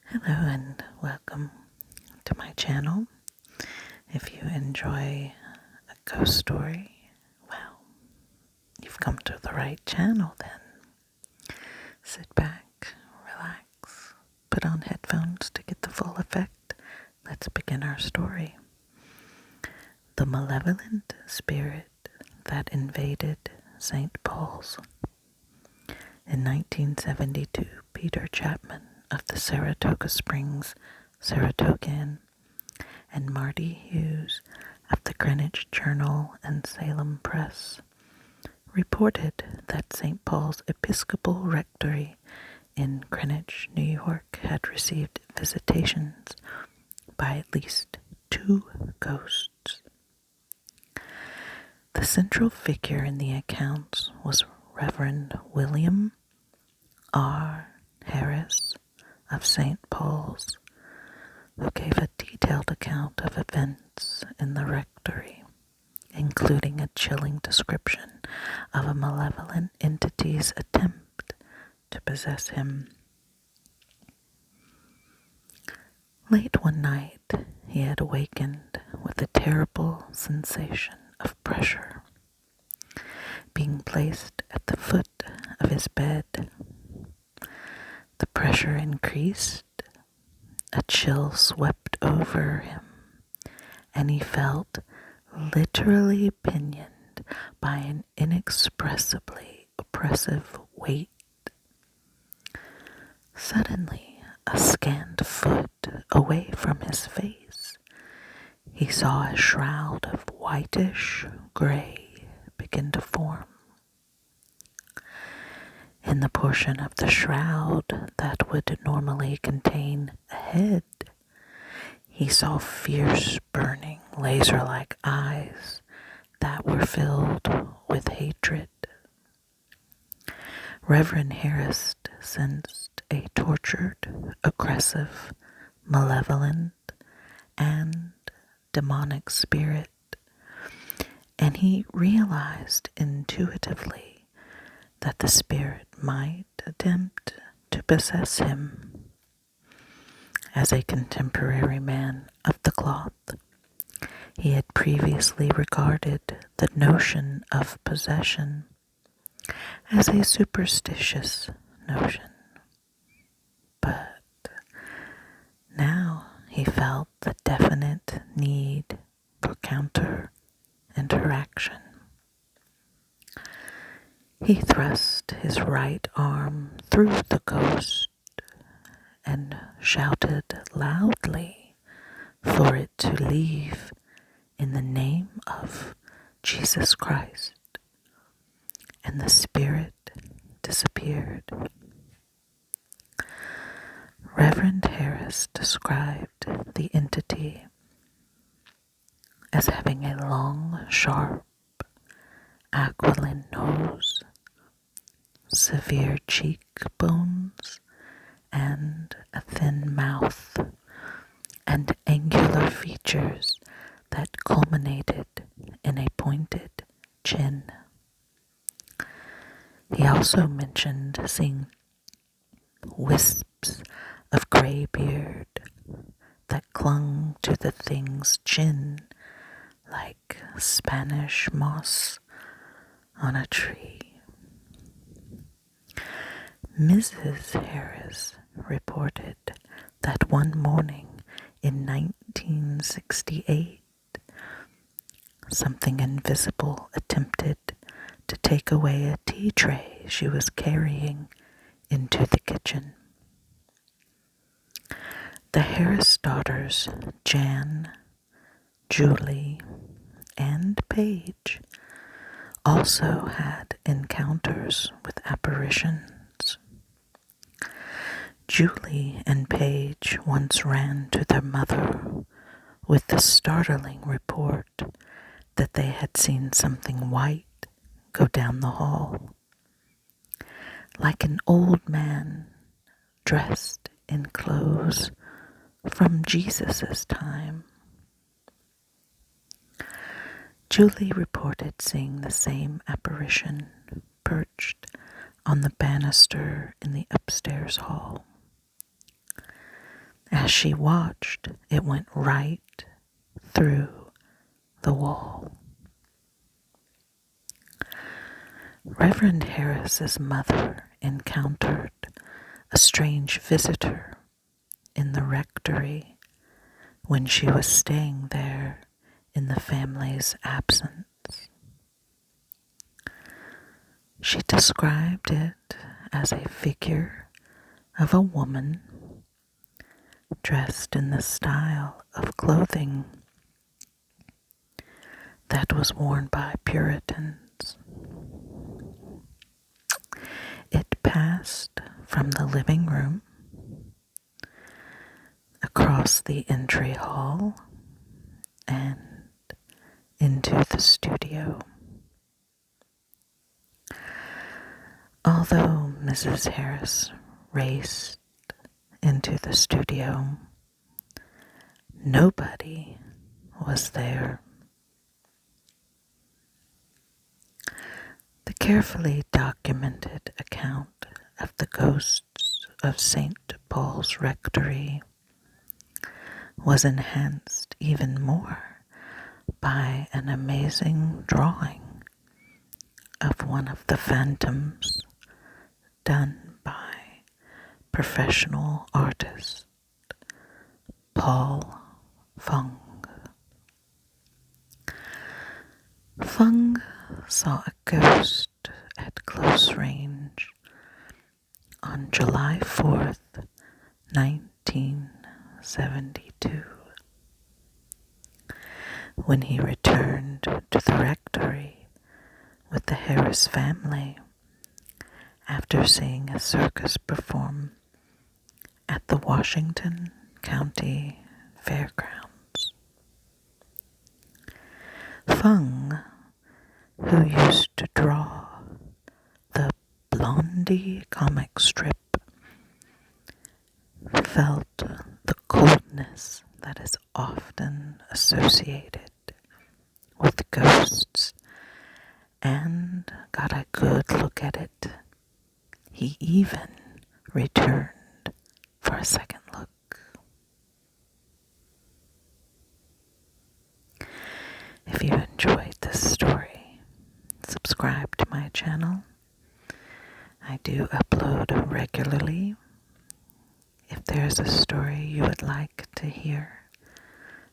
Hello and welcome to my channel. If you enjoy a ghost story, well, you've come to the right channel then. Sit back, relax, put on headphones to get the full effect. Let's begin our story. The malevolent spirit that invaded St. Paul's. In 1972, Peter Chapman of the Saratoga Springs Saratoga and Marty Hughes of the Greenwich Journal and Salem Press reported that St. Paul's Episcopal Rectory in Greenwich, New York had received visitations by at least 2 ghosts. The central figure in the accounts was Reverend William R. Harris of St. Paul's, who gave a detailed account of events in the rectory, including a chilling description of a malevolent entity's attempt to possess him. Late one night, he had awakened with a terrible sensation of pressure, being placed at the foot of his bed. The pressure increased, a chill swept over him, and he felt literally pinioned by an inexpressibly oppressive weight. Suddenly, a scant foot away from his face, he saw a shroud of whitish gray begin to form. In the portion of the shroud that would normally contain a head, he saw fierce, burning, laser-like eyes that were filled with hatred. Reverend Harris sensed a tortured, aggressive, malevolent, and demonic spirit, and he realized intuitively that the spirit might attempt to possess him. As a contemporary man of the cloth, he had previously regarded the notion of possession as a superstitious notion, but now he felt the definite need for counter-interaction. He thrust his right arm through the ghost and shouted loudly for it to leave in the name of Jesus Christ, and the spirit disappeared. Reverend Harris described the entity as having a long, sharp, aquiline nose, severe cheekbones, and a thin mouth, and angular features that culminated in a pointed chin. He also mentioned seeing wisps of gray beard that clung to the thing's chin like Spanish moss on a tree. Mrs. Harris reported that one morning in 1968, something invisible attempted to take away a tea tray she was carrying into the kitchen. The Harris daughters, Jan, Julie, and Paige, also had encounters with apparitions. Julie and Paige once ran to their mother with the startling report that they had seen something white go down the hall, like an old man dressed in clothes from Jesus' time. Julie reported seeing the same apparition perched on the banister in the upstairs hall. As she watched, it went right through the wall. Reverend Harris's mother encountered a strange visitor in the rectory when she was staying there in the family's absence. She described it as a figure of a woman dressed in the style of clothing that was worn by Puritans. It passed from the living room, across the entry hall, and into the studio. Although Mrs. Harris raced into the studio, nobody was there. The carefully documented account of the ghosts of St. Paul's Rectory was enhanced even more by an amazing drawing of one of the phantoms done by professional artist Paul Fung. Fung saw a ghost at close range on July 4th, 1972, when he returned to the rectory with the Harris family after seeing a circus perform at the Washington County Fairgrounds. Fung, who used to draw the Blondie comic strip, felt the coldness that is often associated with ghosts and got a good look at it. He even returned for a second look. If you enjoyed this story, subscribe to my channel. I do upload regularly. If there's a story you would like to hear,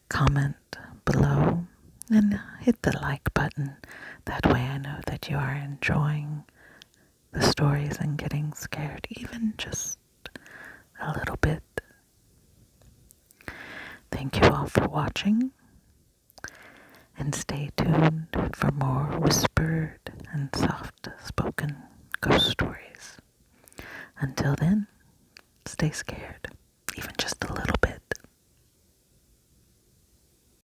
comment below and hit the like button. That way I know that you are enjoying the stories and getting scared, even just a little bit. Thank you all for watching, and stay tuned for more whispered and soft-spoken ghost stories. Until then, stay scared, even just a little bit.